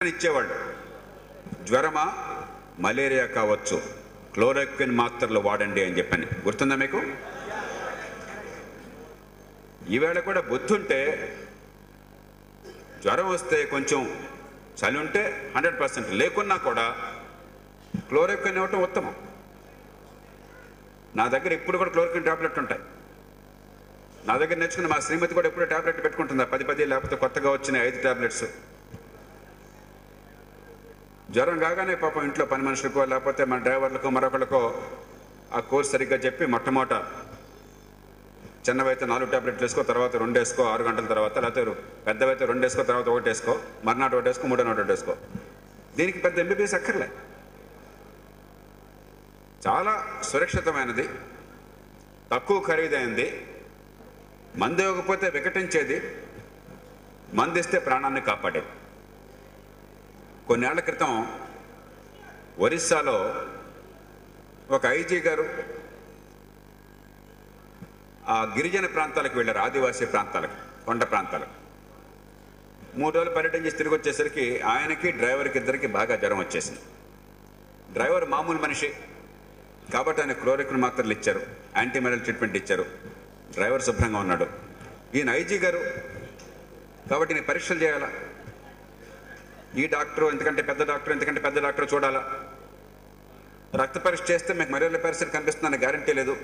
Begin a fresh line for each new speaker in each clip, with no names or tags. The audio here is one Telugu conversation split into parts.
ఇచ్చేవాళ్ళు. జ్వరమా మలేరియా కావచ్చు, క్లోరోక్విన్ మాత్రలు వాడండి అని చెప్పని. గుర్తుందా మీకు? ఈవేళ కూడా బుద్ధుంటే జ్వరం వస్తే కొంచెం చలి ఉంటే 100%, లేకున్నా కూడా క్లోరోక్విన్ ఇవ్వటం ఉత్తమం. నా దగ్గర ఇప్పుడు కూడా క్లోరోక్విన్ టాబ్లెట్ ఉంటాయి. నా దగ్గర నేర్చుకున్న మా శ్రీమతి కూడా ఎప్పుడూ టాబ్లెట్ పెట్టుకుంటుందా, 10 లేకపోతే కొత్తగా వచ్చిన 5 టాబ్లెట్స్. జ్వరం కాగానే పాపం ఇంట్లో పని మనుషులకో లేకపోతే మన డ్రైవర్లకో మరొకళ్ళకో ఆ కోర్స్ సరిగ్గా చెప్పి మొట్టమొదట చిన్నవైతే 4 టాబ్లెట్లు వేసుకో, తర్వాత 2 వేసుకో 6 గంటల తర్వాత, లేకపోతే పెద్దవైతే 2 వేసుకో, తర్వాత 1 వేసుకో, మర్నాడు 1 వేసుకో, మూడో నాడు 1 వేసుకో. దీనికి పెద్ద ఎంబీబీఎస్ అక్కర్లే. చాలా సురక్షితమైనది, తక్కువ ఖరీదైంది, మందు ఇవ్వకపోతే వికటించేది, మందిస్తే ప్రాణాన్ని కాపాడేది. కొన్నేళ్ల క్రితం ఒరిస్సాలో ఒక ఐజీ గారు ఆ గిరిజన ప్రాంతాలకు వెళ్ళారు, ఆదివాసీ ప్రాంతాలకు, కొండ ప్రాంతాలకు. 3 రోజులు పర్యటన చేసి తిరిగి వచ్చేసరికి ఆయనకి డ్రైవర్కి ఇద్దరికి బాగా జ్వరం వచ్చేసింది. డ్రైవర్ మామూలు మనిషి కాబట్టి ఆయన క్లోరోక్విన్ మాత్రలు ఇచ్చారు, యాంటీమైరల్ ట్రీట్మెంట్ ఇచ్చారు, డ్రైవర్ శుభ్రంగా ఉన్నాడు. ఈయన ఐజీ గారు కాబట్టి నేను పరీక్షలు చేయాలా, ఈ డాక్టర్ ఎందుకంటే పెద్ద డాక్టర్ చూడాలా, రక్త పరీక్ష చేస్తే మీకు మలేరియా పరిస్థితి కనిపిస్తుందని గ్యారంటీ లేదు,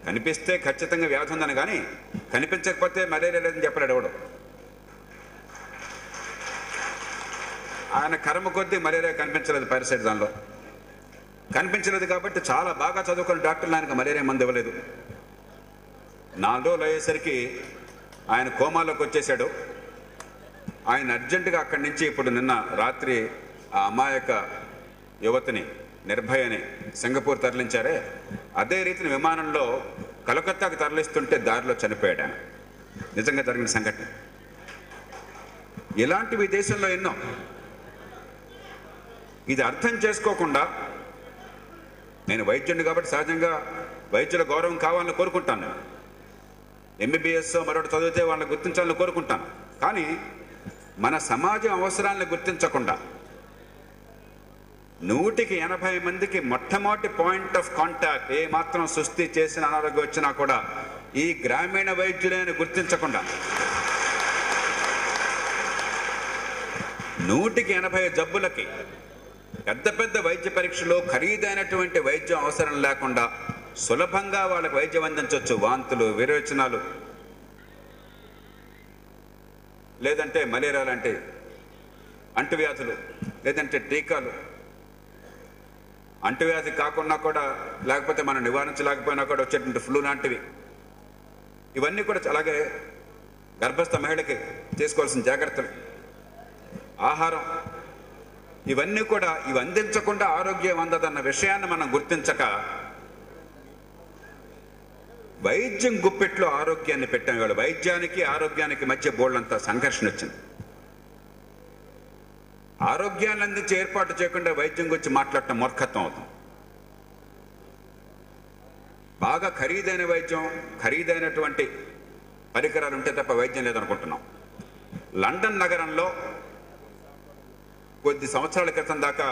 కనిపిస్తే ఖచ్చితంగా వ్యాధి ఉందని, కానీ కనిపించకపోతే మలేరియా లేదని చెప్పలేడు ఎవడు. ఆయన కర్మ కొద్దీ మలేరియా కనిపించలేదు, పారాసైట్ దానిలో కనిపించలేదు కాబట్టి చాలా బాగా చదువుకున్న డాక్టర్లు ఆయనకు మలేరియా మందు ఇవ్వలేదు. 4 రోజులు అయ్యేసరికి ఆయన కోమాలోకి వచ్చేసాడు. ఆయన అర్జెంటుగా అక్కడి నుంచి ఇప్పుడు నిన్న రాత్రి ఆ అమాయక యువతిని, నిర్భయని సింగపూర్ తరలించారే, అదే రీతిని విమానంలో కలకత్తాకు తరలిస్తుంటే దారిలో చనిపోయాడు ఆయన. నిజంగా జరిగిన సంఘటన. ఇలాంటివి దేశంలో ఎన్నో. ఇది అర్థం చేసుకోకుండా, నేను వైద్యుడిని కాబట్టి సహజంగా వైద్యుల గౌరవం కావాలని కోరుకుంటాను, ఎంబీబీఎస్ మరొకటి చదివితే వాళ్ళని గుర్తించాలని కోరుకుంటాను. కానీ మన సమాజం అవసరాలను గుర్తించకుండా 100కి 80 మందికి మొట్టమొదటి పాయింట్ ఆఫ్ కాంటాక్ట్ ఏ మాత్రం సుస్థి చేసిన అనారోగ్యం వచ్చినా కూడా ఈ గ్రామీణ వైద్యులని గుర్తించకుండా 100కి 80 జబ్బులకి పెద్ద వైద్య పరీక్షలు, ఖరీదైనటువంటి వైద్యం అవసరం లేకుండా సులభంగా వాళ్ళకి వైద్యం అందించవచ్చు. వాంతులు, విరోచనాలు, లేదంటే మలేరియా లాంటి అంటువ్యాధులు, లేదంటే టీకాలు, అంటువ్యాధి కాకుండా కూడా లేకపోతే మనం నివారించలేకపోయినా కూడా వచ్చేటువంటి ఫ్లూ లాంటివి, ఇవన్నీ కూడా అలాగే గర్భస్థ మహిళకి తీసుకోవాల్సిన జాగ్రత్తలు, ఆహారం, ఇవన్నీ కూడా ఇవి అందించకుండా ఆరోగ్యం అందదన్న విషయాన్ని మనం గుర్తించక వైద్యం గుప్పెట్లో ఆరోగ్యాన్ని పెట్టాం. ఇవాళ వైద్యానికి ఆరోగ్యానికి మధ్య బోళ్ళంతా సంఘర్షణ వచ్చింది. ఆరోగ్యాన్ని అందించి ఏర్పాటు చేయకుండా వైద్యం గురించి మాట్లాడటం మూర్ఖత్వం అవుతుంది. బాగా ఖరీదైన వైద్యం, ఖరీదైనటువంటి పరికరాలు ఉంటే తప్ప వైద్యం లేదనుకుంటున్నాం. లండన్ నగరంలో కొద్ది సంవత్సరాల క్రితం దాకా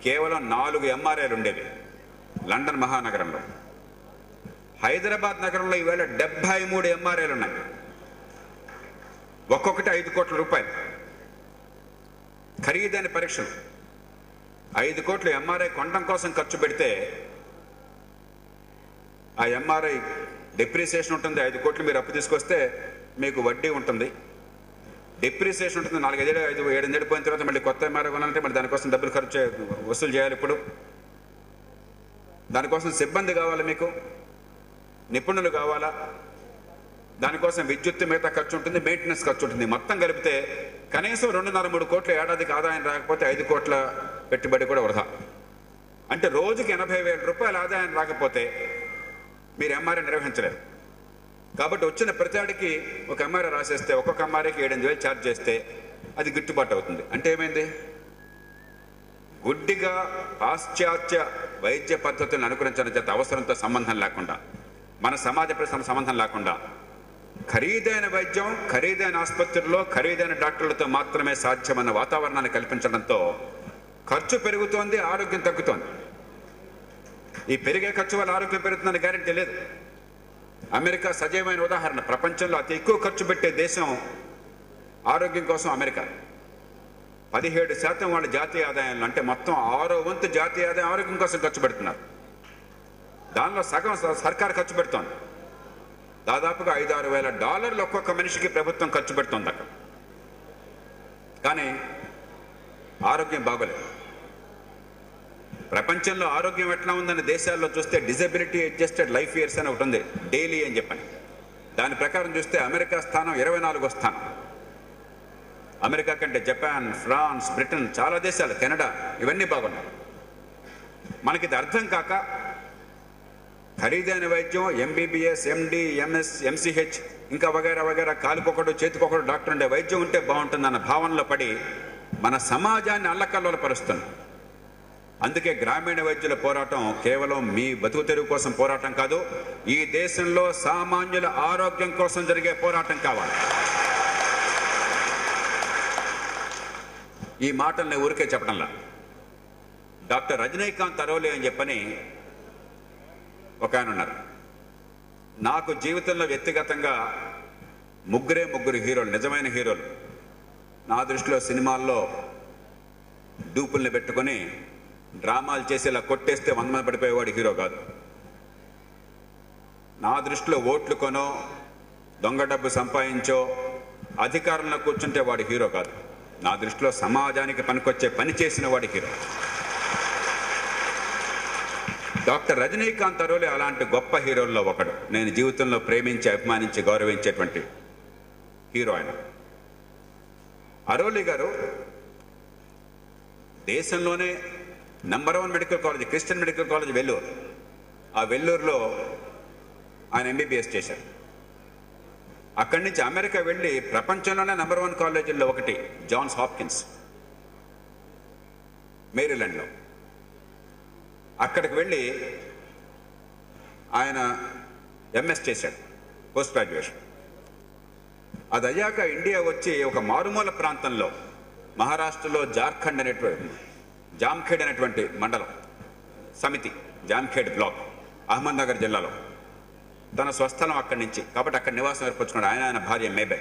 కేవలం 4 ఎంఆర్ఐలు ఉండేవి లండన్ మహానగరంలో. హైదరాబాద్ నగరంలో ఈవేళ 73 ఎంఆర్ఐలు ఉన్నాయి. ఒక్కొక్కటి 5 కోట్ల రూపాయలు ఖరీదైన పరీక్షలు. 5 కోట్లు ఎంఆర్ఐ కొనడం కోసం ఖర్చు పెడితే ఆ ఎంఆర్ఐ డిప్రిసియేషన్ ఉంటుంది. 5 కోట్లు మీరు అప్పు తీసుకొస్తే మీకు వడ్డీ ఉంటుంది, డిప్రిసియేషన్ ఉంటుంది. 4-5 పోయిన తర్వాత మళ్ళీ కొత్త ఎంఆర్ఐ కొనాలంటే మళ్ళీ దానికోసం డబ్బులు వసూలు చేయాలి. ఇప్పుడు దానికోసం సిబ్బంది కావాలి, మీకు నిపుణులు కావాలా, దానికోసం విద్యుత్ మిగతా ఖర్చు ఉంటుంది, మెయింటెనెన్స్ ఖర్చు ఉంటుంది. మొత్తం కలిపితే కనీసం 2.5-3 కోట్ల ఏడాదికి ఆదాయం రాకపోతే 5 కోట్ల పెట్టుబడి కూడా వృధా. అంటే రోజుకి 80,000 రూపాయల ఆదాయం రాకపోతే మీరు ఎంఆర్ఐ నిర్వహించలేరు. కాబట్టి వచ్చిన ప్రతివాడికి ఒక ఎంఆర్ఐ రాసేస్తే ఒక్కొక్క ఎంఆర్ఐకి 7-8 వేలు ఛార్జ్ చేస్తే అది గిట్టుబాటు అవుతుంది. అంటే ఏమైంది? గుడ్డిగా పాశ్చాత్య వైద్య పద్ధతులను అనుకరించడం చేత అవసరంతో సంబంధం లేకుండా, మన సమాజ ప్రశ్న సంబంధం లేకుండా ఖరీదైన వైద్యం, ఖరీదైన ఆసుపత్రుల్లో ఖరీదైన డాక్టర్లతో మాత్రమే సాధ్యమన్న వాతావరణాన్ని కల్పించడంతో ఖర్చు పెరుగుతోంది, ఆరోగ్యం తగ్గుతోంది. ఈ పెరిగే ఖర్చు వల్ల ఆరోగ్యం పెరుగుతుందని గ్యారెంటీ లేదు. అమెరికా సజీవమైన ఉదాహరణ. ప్రపంచంలో అతి ఎక్కువ ఖర్చు పెట్టే దేశం ఆరోగ్యం కోసం అమెరికా. 17% వాళ్ళ జాతీయ ఆదాయంలో, అంటే మొత్తం 6వ వంతు జాతీయ ఆదాయం ఆరోగ్యం కోసం ఖర్చు పెడుతున్నారు. దానిలో సగం సర్కారు ఖర్చు పెడుతోంది. దాదాపుగా $5,000-6,000 ఒక్కొక్క మనిషికి ప్రభుత్వం ఖర్చు పెడుతోంది అక్కడ. కానీ ఆరోగ్యం బాగోలేదు. ప్రపంచంలో ఆరోగ్యం ఎట్లా ఉందని దేశాల్లో చూస్తే డిజబిలిటీ అడ్జస్టెడ్ లైఫ్ ఇయర్స్ అని ఒకటి ఉంది, డైలీ అని చెప్పని. దాని ప్రకారం చూస్తే అమెరికా స్థానం 24వ స్థానం. అమెరికా కంటే జపాన్, ఫ్రాన్స్, బ్రిటన్, చాలా దేశాలు, కెనడా, ఇవన్నీ బాగున్నాయి. మనకి ఇది అర్థం కాక ఖరీదైన వైద్యం, ఎంబీబీఎస్, ఎండి, ఎంఎస్, ఎంసీహెచ్, ఇంకా వగైరా వగైరా, కాలుకొకడు చేతికొకడు డాక్టర్ ఉండే వైద్యం ఉంటే బాగుంటుందన్న భావనలో పడి మన సమాజాన్ని అల్లకల్లోలపరుస్తుంది. అందుకే గ్రామీణ వైద్యుల పోరాటం కేవలం మీ బతుకు తెరువు కోసం పోరాటం కాదు, ఈ దేశంలో సామాన్యుల ఆరోగ్యం కోసం జరిగే పోరాటం కావాలి. ఈ మాటల్ని ఊరికే చెప్పడంలా. డాక్టర్ రజనీకాంత్ అరోలే అని చెప్పని ఒక ఆయన ఉన్నారు. నాకు జీవితంలో వ్యక్తిగతంగా ముగ్గురు హీరోలు, నిజమైన హీరోలు. నా దృష్టిలో సినిమాల్లో డూపుల్ని పెట్టుకొని డ్రామాలు చేసి ఇలా కొట్టేస్తే 100 మంది పడిపోయేవాడు హీరో కాదు. నా దృష్టిలో ఓట్లు కొనో, దొంగ డబ్బు సంపాదించో, అధికారంలో కూర్చుంటే వాడు హీరో కాదు. నా దృష్టిలో సమాజానికి పనికొచ్చే పని చేసిన వాడి హీరో. డాక్టర్ రజనీకాంత్ అరోలే అలాంటి గొప్ప హీరోల్లో ఒకడు. నేను జీవితంలో ప్రేమించి, అభిమానించి, గౌరవించేటువంటి హీరో ఆయన. అరోలే గారు దేశంలోనే number 1 medical college, Christian medical college Vellore. ఆ వెల్లూరులో ఆయన ఎంబీబీఎస్ చేశారు. అక్కడి నుంచి అమెరికా వెళ్ళి ప్రపంచంలోనే నంబర్ 1 కాలేజీల్లో ఒకటి జాన్స్ హాప్కిన్స్, మేరీలాండ్లో. అక్కడికి వెళ్ళి ఆయన ఎంఎస్ చేశాడు, పోస్ట్ గ్రాడ్యుయేషన్. అది అయ్యాక ఇండియా వచ్చి ఒక మారుమూల ప్రాంతంలో మహారాష్ట్రలో జామ్ఖేడ్ అనేటువంటి మండలం, సమితి, జామ్ఖేడ్ బ్లాక్, అహ్మద్నగర్ జిల్లాలో తన స్వస్థలం అక్కడి నుంచి. కాబట్టి అక్కడ నివాసం ఏర్పరచుకున్నాడు ఆయన భార్య మేబై.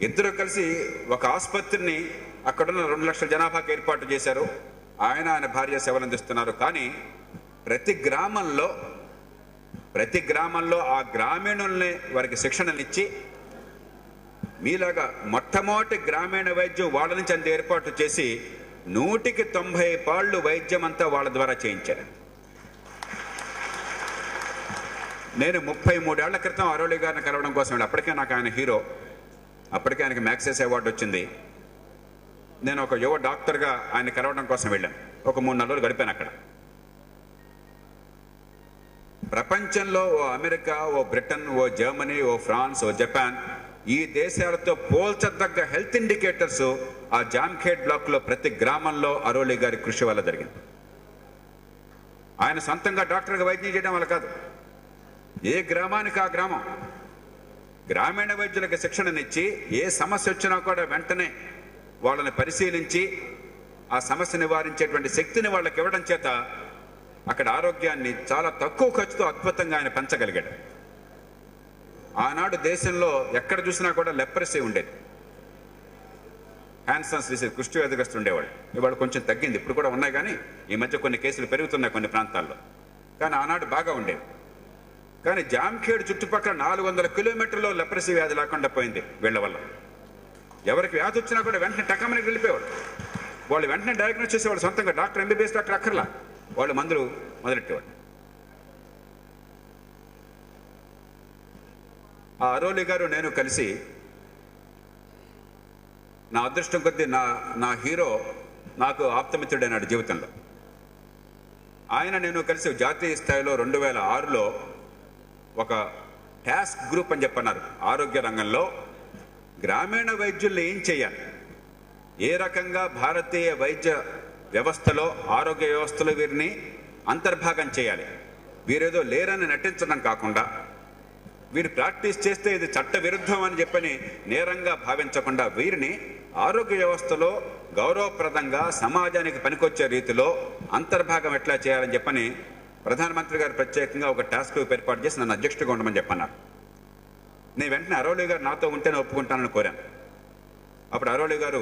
ఇద్దరు కలిసి ఒక ఆసుపత్రిని అక్కడున్న 2 లక్షల జనాభాకి ఏర్పాటు చేశారు. ఆయన భార్య సేవలు అందిస్తున్నారు. కానీ ప్రతి గ్రామంలో ఆ గ్రామీణుల్ని వారికి శిక్షణనిచ్చి, మీలాగా మొట్టమొదటి గ్రామీణ వైద్యం వాళ్ళ నుంచి అంత ఏర్పాటు చేసి 100కి 90 పాళ్ళు వైద్యం అంతా వాళ్ళ ద్వారా చేయించారు. నేను 33 ఏళ్ల క్రితం అరోలే గారిని కలవడం కోసం వెళ్ళి, అప్పటికే నాకు ఆయన హీరో, అప్పటికే ఆయనకి మ్యాగ్సెస్ అవార్డు వచ్చింది. నేను ఒక యువ డాక్టర్గా ఆయన కలవడం కోసం వెళ్ళాను. ఒక 3-4 రోజులు గడిపాను అక్కడ. ప్రపంచంలో ఓ అమెరికా, ఓ బ్రిటన్, ఓ జర్మనీ, ఓ ఫ్రాన్స్, ఓ జపాన్, ఈ దేశాలతో పోల్చదగ్గ హెల్త్ ఇండికేటర్స్ ఆ జామ్ఖేడ్ బ్లాక్లో ప్రతి గ్రామంలో అరోలే గారి కృషి వల్ల జరిగింది. ఆయన సొంతంగా డాక్టర్గా వైద్యం చేయడం వల్ల కాదు, ఏ గ్రామానికి ఆ గ్రామం గ్రామీణ వైద్యులకు శిక్షణనిచ్చి, ఏ సమస్య వచ్చినా కూడా వెంటనే వాళ్ళని పరిశీలించి ఆ సమస్య నివారించేటువంటి శక్తిని వాళ్ళకి ఇవ్వడం చేత అక్కడ ఆరోగ్యాన్ని చాలా తక్కువ ఖర్చుతో అద్భుతంగా ఆయన పెంచగలిగాడు. ఆనాడు దేశంలో ఎక్కడ చూసినా కూడా లెప్రసీ ఉండేది, హ్యాన్సన్స్ డిసీజ్, కుష్టి వ్యాధిగ్రస్తులు ఉండేవాళ్ళు. ఇవాళ కొంచెం తగ్గింది, ఇప్పుడు కూడా ఉన్నాయి, కానీ ఈ మధ్య కొన్ని కేసులు పెరుగుతున్నాయి కొన్ని ప్రాంతాల్లో. కానీ ఆనాడు బాగా ఉండేది. కానీ జామ్ఖేడ్ చుట్టుపక్కల 400 కిలోమీటర్లో లెప్రసీ వ్యాధి లేకుండా పోయింది వీళ్ళ వల్ల. ఎవరికి వ్యాధి వచ్చినా కూడా వెంటనే టకమని వెళ్ళిపోయేవాడు. వాళ్ళు వెంటనే డయాగ్నోస్ చేసేవాళ్ళు సొంతంగా. డాక్టర్, ఎంబీబీఎస్ డాక్టర్ అక్కర్లా, వాళ్ళు మందులు మొదలెట్టేవాళ్ళు. ఆ అరోలే గారు నేను కలిసి, నా అదృష్టం కొద్దీ నా హీరో నాకు ఆప్తమిత్రుడైనాడు జీవితంలో. ఆయన నేను కలిసి జాతీయ స్థాయిలో 2006లో ఒక టాస్క్ గ్రూప్ అని చెప్పన్నారు. ఆరోగ్య రంగంలో గ్రామీణ వైద్యుల్ని ఏం చేయాలి, ఏ రకంగా భారతీయ వైద్య వ్యవస్థలో, ఆరోగ్య వ్యవస్థలో వీరిని అంతర్భాగం చేయాలి, వీరేదో లేరని నటించడం కాకుండా వీరు ప్రాక్టీస్ చేస్తే ఇది చట్ట విరుద్ధం అని చెప్పని నేరంగా భావించకుండా వీరిని ఆరోగ్య వ్యవస్థలో గౌరవప్రదంగా సమాజానికి పనికొచ్చే రీతిలో అంతర్భాగం ఎట్లా చేయాలని చెప్పని ప్రధానమంత్రి గారు ప్రత్యేకంగా ఒక టాస్క్ గ్రూప్ ఏర్పాటు చేసి నన్ను అధ్యక్షుడిగా ఉండమని చెప్పన్నారు. నేను వెంటనే అరోలి గారు నాతో ఉంటేనే ఒప్పుకుంటానని కోరాను. అప్పుడు అరోలి గారు,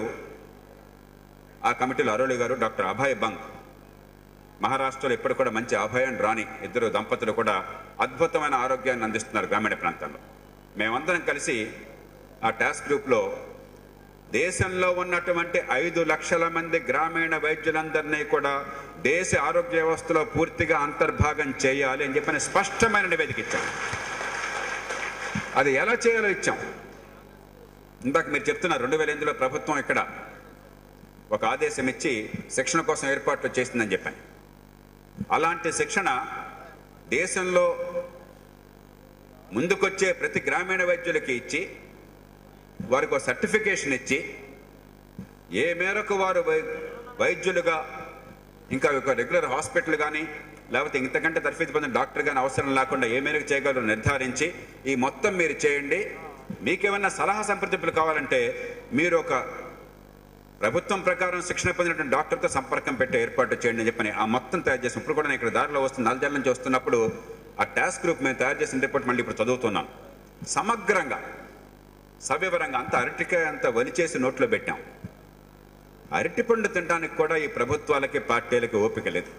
ఆ కమిటీలో అరోలి గారు, డాక్టర్ అభయ్ బంగ్, మహారాష్ట్రలో ఇప్పుడు కూడా మంచి అభయ్ అండ్ రాణి ఇద్దరు దంపతులు కూడా అద్భుతమైన ఆరోగ్యాన్ని అందిస్తున్నారు గ్రామీణ ప్రాంతాల్లో. మేమందరం కలిసి ఆ టాస్క్ గ్రూప్లో దేశంలో ఉన్నటువంటి 5 లక్షల మంది గ్రామీణ వైద్యులందరినీ కూడా దేశ ఆరోగ్య వ్యవస్థలో పూర్తిగా అంతర్భాగం చేయాలి అని చెప్పని స్పష్టమైన నివేదిక ఇచ్చాం. అది ఎలా చేయాలో ఇచ్చాం. ఇందాక మీరు చెప్తున్నారు 2008లో ప్రభుత్వం ఇక్కడ ఒక ఆదేశం ఇచ్చి శిక్షణ కోసం ఏర్పాట్లు చేసిందని చెప్పాను. అలాంటి శిక్షణ దేశంలో ముందుకొచ్చే ప్రతి గ్రామీణ వైద్యులకి ఇచ్చి వారికి ఒక సర్టిఫికేషన్ ఇచ్చి ఏ మేరకు వారు వైద్యులుగా ఇంకా ఒక రెగ్యులర్ హాస్పిటల్ కానీ లేకపోతే ఇంతకంటే తర్ఫీదు పొందిన డాక్టర్ కానీ అవసరం లేకుండా ఏ మేరకు చేయగలరో నిర్ధారించి ఈ మొత్తం మీరు చేయండి. మీకేమన్నా సలహా సంప్రదింపులు కావాలంటే మీరు ఒక ప్రభుత్వం ప్రకారం శిక్షణ పొందినటువంటి డాక్టర్తో సంపర్కం పెట్టి ఏర్పాటు చేయండి అని చెప్పని ఆ మొత్తం తయారు చేసి ఇప్పుడు కూడా నేను ఇక్కడ దారిలో వస్తుంది నల్జాల నుంచి వస్తున్నప్పుడు ఆ టాస్క్ గ్రూప్ మేము తయారు చేసిన రిపోర్ట్ మళ్ళీ ఇప్పుడు చదువుతున్నాం. సమగ్రంగా సవివరంగా అంత అరటికాయ అంత వలిచేసి నోట్లో పెట్టాం. అరటిపండు తినడానికి కూడా ఈ ప్రభుత్వాలకి పార్టీలకి ఓపిక లేదు.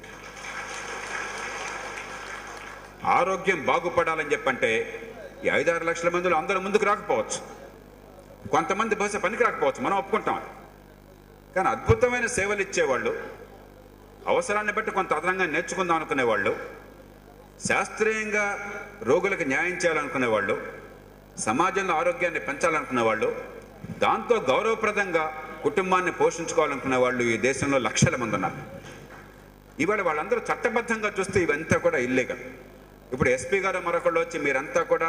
ఆరోగ్యం బాగుపడాలని చెప్పంటే ఈ 5-6 లక్షల మందిలో అందరూ ముందుకు రాకపోవచ్చు, కొంతమంది బహుశా పనికి రాకపోవచ్చు, మనం ఒప్పుకుంటాం. కానీ అద్భుతమైన సేవలు ఇచ్చేవాళ్ళు, అవసరాన్ని బట్టి కొంత అదనంగా నేర్చుకుందాం అనుకునేవాళ్ళు, శాస్త్రీయంగా రోగులకు న్యాయం చేయాలనుకునేవాళ్ళు, సమాజంలో ఆరోగ్యాన్ని పెంచాలనుకునే వాళ్ళు, దాంతో గౌరవప్రదంగా కుటుంబాన్ని పోషించుకోవాలనుకునే వాళ్ళు ఈ దేశంలో లక్షల మంది ఉన్నారు. ఇవాళ వాళ్ళందరూ చట్టబద్ధంగా చూస్తే ఇవంతా కూడా ఇల్లీగల్. ఇప్పుడు ఎస్పీ గారు మరొకళ్ళు వచ్చి మీరంతా కూడా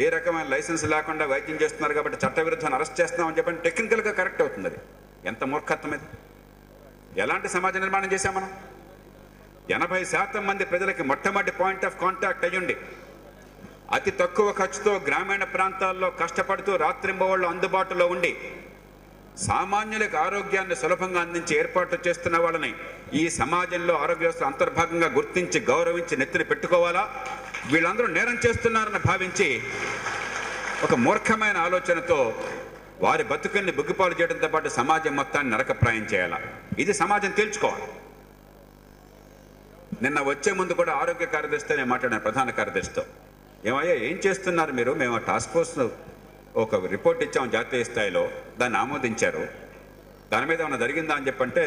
ఏ రకమైన లైసెన్స్ లేకుండా వైద్యం చేస్తున్నారు కాబట్టి చట్టవిరుద్ధాన్ని అరెస్ట్ చేస్తున్నామని చెప్పని టెక్నికల్గా కరెక్ట్ అవుతుంది. అది ఎంత మూర్ఖత్వం ఇది! ఎలాంటి సమాజ నిర్మాణం చేశాం మనం? 80% మంది ప్రజలకి మొట్టమొదటి పాయింట్ ఆఫ్ కాంటాక్ట్ అయ్యుండి అతి తక్కువ ఖర్చుతో గ్రామీణ ప్రాంతాల్లో కష్టపడుతూ రాత్రింబవళ్ళు అందుబాటులో ఉండి సామాన్యులకు ఆరోగ్యాన్ని సులభంగా అందించి ఏర్పాట్లు చేస్తున్న వాళ్ళని ఈ సమాజంలో ఆరోగ్య వ్యవస్థ అంతర్భాగంగా గుర్తించి గౌరవించి నెత్తిని పెట్టుకోవాలా? వీళ్ళందరూ నేరం చేస్తున్నారని భావించి ఒక మూర్ఖమైన ఆలోచనతో వారి బతుకుల్ని బుగ్గిపాలు చేయడంతో పాటు సమాజం మొత్తాన్ని నరకప్రాయం చేయాలా? ఇది సమాజం తేల్చుకోవాలి. నిన్న వచ్చే ముందు కూడా ఆరోగ్య కార్యదర్శితో నేను మాట్లాడాను, ప్రధాన కార్యదర్శితో. ఏమయ్యా ఏం చేస్తున్నారు మీరు? మేము టాస్క్ ఫోర్స్ ఒక రిపోర్ట్ ఇచ్చాము జాతీయ స్థాయిలో, దాన్ని ఆమోదించారు, దాని మీద ఏమైనా జరిగిందా అని చెప్పంటే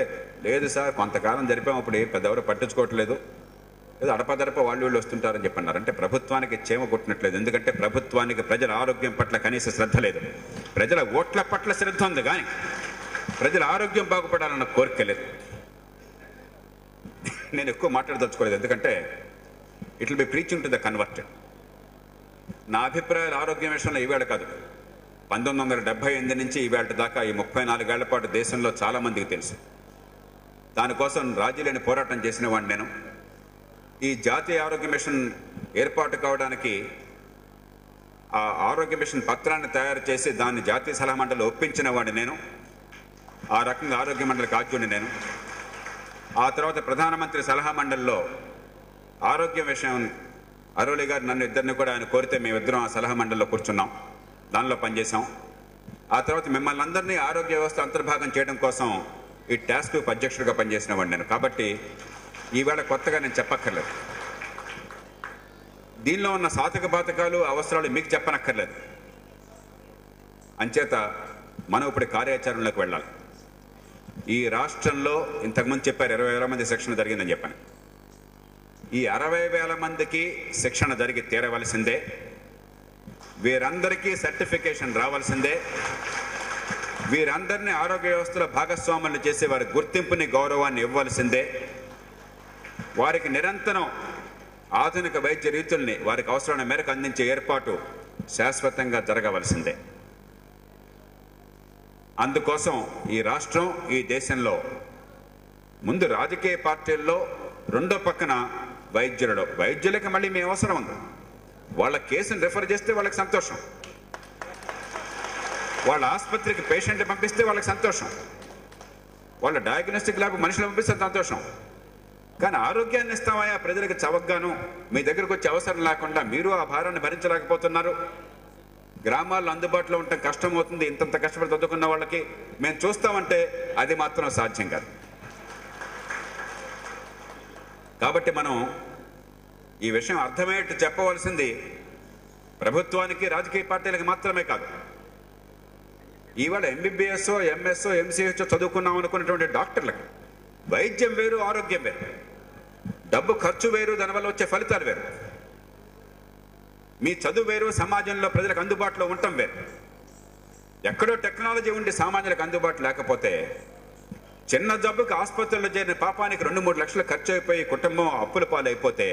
లేదు సార్ కొంతకాలం జరిపాము, అప్పుడు పెద్దెవరు పట్టించుకోవట్లేదు, ఏదో అడపదడప వాళ్ళు వీళ్ళు వస్తుంటారని చెప్పన్నారు. అంటే ప్రభుత్వానికి చేమ కొట్టినట్లేదు. ఎందుకంటే ప్రభుత్వానికి ప్రజల ఆరోగ్యం పట్ల కనీస శ్రద్ధ లేదు. ప్రజల ఓట్ల పట్ల శ్రద్ధ ఉంది కానీ ప్రజల ఆరోగ్యం బాగుపడాలన్న కోరిక లేదు. నేను ఎక్కువ మాట్లాడదలుచుకోలేదు, ఎందుకంటే it will be preaching to the converted. నా అభిప్రాయాలు ఆరోగ్యం విషయంలో ఈవేళ కాదు, 1978 నుంచి ఈవేళ దాకా ఈ 34 ఏళ్ల పాటు దేశంలో చాలామందికి తెలుసు. దానికోసం రాజీ లేని పోరాటం చేసిన వాడిని నేను. ఈ జాతీయ ఆరోగ్య మిషన్ ఏర్పాటు కావడానికి ఆ ఆరోగ్య మిషన్ పత్రాన్ని తయారు చేసి దాన్ని జాతీయ సలహా మండలిలో ఒప్పించిన వాడిని నేను. ఆ రకంగా ఆరోగ్య మండలికి ఆద్యుడిని నేను. ఆ తర్వాత ప్రధానమంత్రి సలహా మండలిలో ఆరోగ్య విషయం అరోలి గారు నన్ను ఇద్దరిని కూడా ఆయన కోరితే మేమిద్దరం ఆ సలహా మండలిలో కూర్చున్నాం, దానిలో పనిచేసాం. ఆ తర్వాత మిమ్మల్ని అందరినీ ఆరోగ్య వ్యవస్థ అంతర్భాగం చేయడం కోసం ఈ టాస్క్ గ్రూప్ అధ్యక్షుడిగా పనిచేసిన వాడిని నేను. కాబట్టి ఈవేళ కొత్తగా నేను చెప్పక్కర్లేదు. దీనిలో ఉన్న సాధక బాధకాలు అవసరాలు మీకు చెప్పనక్కర్లేదు. అంచేత మనం ఇప్పుడు కార్యాచరణలోకి వెళ్ళాలి. ఈ రాష్ట్రంలో ఇంతకుముందు చెప్పారు 20,000 మంది శిక్షణ జరిగిందని చెప్పాను. ఈ 60,000 మందికి శిక్షణ జరిగి తీరవలసిందే. వీరందరికీ సర్టిఫికేషన్ రావాల్సిందే. వీరందరినీ ఆరోగ్య వ్యవస్థలో భాగస్వాములు చేసి వారి గుర్తింపుని గౌరవాన్ని ఇవ్వాల్సిందే. వారికి నిరంతరం ఆధునిక వైద్య రీతుల్ని వారికి అవసరమైన మేరకు అందించే ఏర్పాటు శాశ్వతంగా జరగవలసిందే. అందుకోసం ఈ రాష్ట్రం ఈ దేశంలో ముందు రాజకీయ పార్టీల్లో, రెండో పక్కన వైద్యులకి మళ్ళీ మీ అవసరం ఉంది. వాళ్ళ కేసును రిఫర్ చేస్తే వాళ్ళకి సంతోషం, వాళ్ళ ఆసుపత్రికి పేషెంట్లు పంపిస్తే వాళ్ళకి సంతోషం, వాళ్ళ డయాగ్నోస్టిక్ ల్యాబ్ మనుషులు పంపిస్తే సంతోషం. కానీ ఆరోగ్యాన్ని ఇస్తామయ్యా ప్రజలకు చవగ్గాను మీ దగ్గరకు వచ్చే అవసరం లేకుండా మీరు ఆ భారాన్ని భరించలేకపోతున్నారు, గ్రామాల్లో అందుబాటులో ఉండటం కష్టమవుతుంది, ఇంతంత కష్టపడి చదువుకున్న వాళ్ళకి మేము చూస్తామంటే అది మాత్రం సాధ్యం కాదు. కాబట్టి మనం ఈ విషయం అర్థమయ్యేట్టు చెప్పవలసింది ప్రభుత్వానికి రాజకీయ పార్టీలకు మాత్రమే కాదు, ఇవాళ ఎంబీబీఎస్ఓ ఎంఎస్ఓ ఎంసీహెచ్ఓ చదువుకున్నాం అనుకున్నటువంటి డాక్టర్లకు వైద్యం వేరు, ఆరోగ్యం వేరు, డబ్బు ఖర్చు వేరు, దానివల్ల వచ్చే ఫలితాలు వేరు. మీ చదువు వేరు, సమాజంలో ప్రజలకు అందుబాటులో ఉండటం వేరు. ఎక్కడో టెక్నాలజీ ఉండి సామాన్యులకు అందుబాటు లేకపోతే చిన్న జబ్బుకి ఆసుపత్రిలో చేరిన పాపానికి 2-3 లక్షలు ఖర్చు అయిపోయి కుటుంబం అప్పుల పాలైపోతే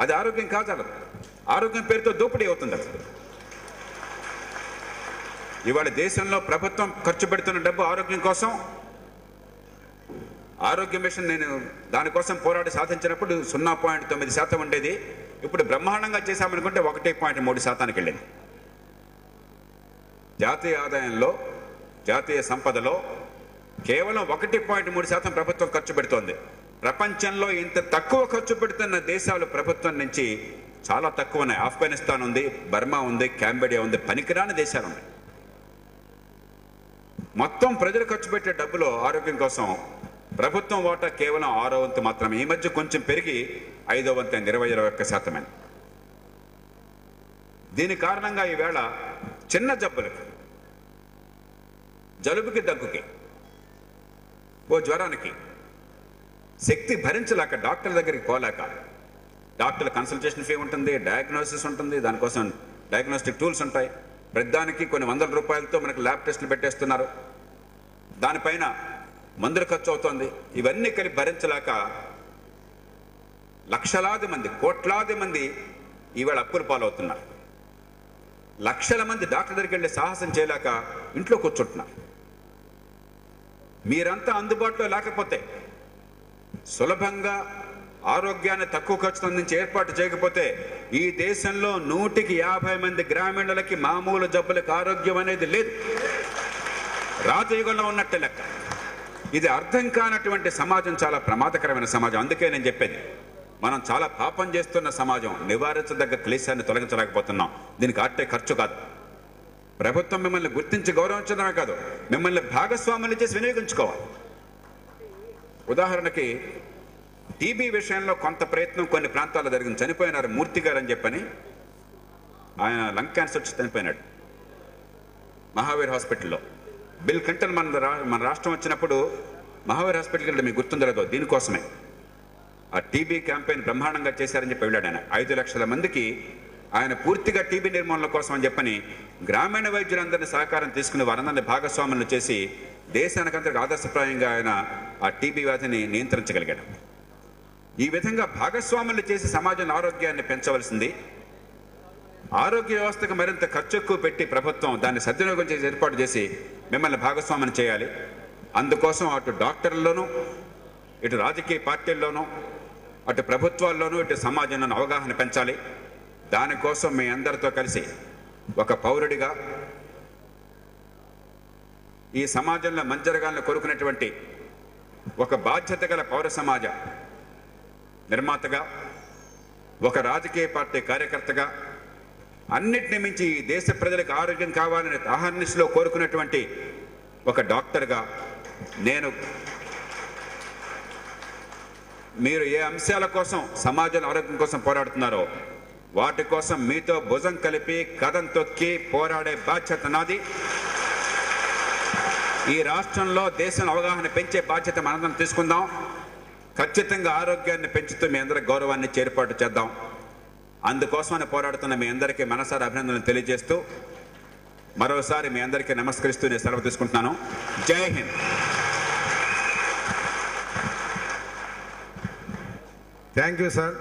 అది ఆరోగ్యం కాదు, ఆరోగ్యం పేరుతో దోపిడీ అవుతుంది. అసలు ఇవాళ దేశంలో ప్రభుత్వం ఖర్చు పెడుతున్న డబ్బు ఆరోగ్యం కోసం, ఆరోగ్య మిషన్ నేను దానికోసం పోరాడి సాధించినప్పుడు 0.9% ఉండేది, ఇప్పుడు బ్రహ్మాండంగా చేశామనుకుంటే 1.3% వెళ్ళింది. జాతీయ ఆదాయంలో, జాతీయ సంపదలో కేవలం 1.3% ప్రభుత్వం ఖర్చు పెడుతోంది. ప్రపంచంలో ఇంత తక్కువ ఖర్చు పెడుతున్న దేశాలు ప్రభుత్వం నుంచి చాలా తక్కువ ఉన్నాయి. ఆఫ్ఘనిస్తాన్ ఉంది, బర్మా ఉంది, కాంబోడియా ఉంది, పనికిరాని దేశాలు ఉన్నాయి. మొత్తం ప్రజలు ఖర్చు పెట్టే డబ్బులో ఆరోగ్యం కోసం ప్రభుత్వం వాటా కేవలం 6వ వంతు మాత్రమే. ఈ మధ్య కొంచెం పెరిగి 5వ వంతు 21%. దీని కారణంగా ఈవేళ చిన్న జబ్బులకి, జలుబుకి, దగ్గుకి, ఓ జ్వరానికి శక్తి భరించలేక డాక్టర్ దగ్గరికి పోలేక, డాక్టర్ల కన్సల్టేషన్ ఫీ ఉంటుంది, డయాగ్నోసిస్ ఉంటుంది, దానికోసం డయాగ్నోస్టిక్ టూల్స్ ఉంటాయి, ప్రతిదానికి కొన్ని వందల రూపాయలతో మనకు ల్యాబ్ టెస్టులు పెట్టేస్తున్నారు, దానిపైన మందులు ఖర్చు అవుతుంది. ఇవన్నీ కలిపి భరించలేక లక్షలాది మంది, కోట్లాది మంది ఈవేళ అప్పుల పాలవుతున్నారు. లక్షల మంది డాక్టర్ దగ్గరికి వెళ్ళి సాహసం చేయలేక ఇంట్లో కూర్చుంటున్నారు. మీరంతా అందుబాటులో లేకపోతే, సులభంగా ఆరోగ్యాన్ని తక్కువ ఖర్చుతో అందించి ఏర్పాటు చేయకపోతే ఈ దేశంలో 150 మంది గ్రామీణులకి మామూలు జబ్బులకు ఆరోగ్యం అనేది లేదు. రాజయుగంలో ఉన్నట్టే లెక్క. ఇది అర్థం కానటువంటి సమాజం చాలా ప్రమాదకరమైన సమాజం. అందుకే నేను చెప్పేది, మనం చాలా పాపం చేస్తున్న సమాజం, నివారించదగ్గ క్లేశాన్ని తొలగించలేకపోతున్నాం. దీనికి ఆట్టే ఖర్చు కాదు, ప్రభుత్వం మిమ్మల్ని గుర్తించి గౌరవించడమే కాదు, మిమ్మల్ని భాగస్వాములు చేసి వినియోగించుకోవాలి. ఉదాహరణకి టీబీ విషయంలో కొంత ప్రయత్నం కొన్ని ప్రాంతాల్లో జరిగింది. చనిపోయినారు మూర్తి గారు అని చెప్పని, ఆయన లంగ్ క్యాన్సర్ వచ్చి చనిపోయినాడు మహావీర్ హాస్పిటల్లో. బిల్ క్లింటన్ మన రాష్ట్రం వచ్చినప్పుడు మహావీర్ హాస్పిటల్కి వెళ్ళి మీకు గుర్తుండలేదో, దీనికోసమే ఆ టీబీ క్యాంపెయిన్ బ్రహ్మాండంగా చేశారని చెప్పి వెళ్ళాడు ఆయన. 5 లక్షల మందికి ఆయన పూర్తిగా టీబీ నిర్మూలన కోసం అని చెప్పని గ్రామీణ వైద్యులందరినీ సహకారం తీసుకుని వారందరినీ భాగస్వాములను చేసి దేశానికంతకు ఆదర్శప్రాయంగా ఆయన ఆ టీబీ వ్యాధిని నియంత్రించగలిగాడు. ఈ విధంగా భాగస్వాములు చేసి సమాజంలో ఆరోగ్యాన్ని పెంచవలసింది. ఆరోగ్య వ్యవస్థకు మరింత ఖర్చు ఎక్కువ పెట్టి ప్రభుత్వం దాన్ని సద్వినియోగం చేసి ఏర్పాటు చేసి మిమ్మల్ని భాగస్వాములు చేయాలి. అందుకోసం అటు డాక్టర్లలోనూ, ఇటు రాజకీయ పార్టీల్లోనూ, అటు ప్రభుత్వాల్లోనూ, ఇటు సమాజంలోనూ అవగాహన పెంచాలి. దానికోసం మీ అందరితో కలిసి ఒక పౌరుడిగా ఈ సమాజంలో మంచి జరగాలని కోరుకునేటువంటి ఒక బాధ్యత గల పౌర సమాజ నిర్మాతగా, ఒక రాజకీయ పార్టీ కార్యకర్తగా, అన్నిటిని మించి ఈ దేశ ప్రజలకు ఆరోగ్యం కావాలని అహర్నిశలో కోరుకునేటువంటి ఒక డాక్టర్గా నేను మీరు ఏ అంశాల కోసం సమాజంలో ఆరోగ్యం కోసం పోరాడుతున్నారో వాటి కోసం మీతో భుజం కలిపి కదం తొక్కి పోరాడే బాధ్యత నాది. ఈ రాష్ట్రంలో దేశం అవగాహన పెంచే బాధ్యత మనందరం తీసుకుందాం. ఖచ్చితంగా ఆరోగ్యాన్ని పెంచుతూ మీ అందరి గౌరవాన్ని ఏర్పాటు చేద్దాం. అందుకోసమని పోరాడుతున్న మీ అందరికీ మనసారా అభినందనలు తెలియజేస్తూ మరోసారి మీ అందరికీ నమస్కరిస్తూ నేను సెలవు తీసుకుంటున్నాను. జై హింద్.
Thank you sir.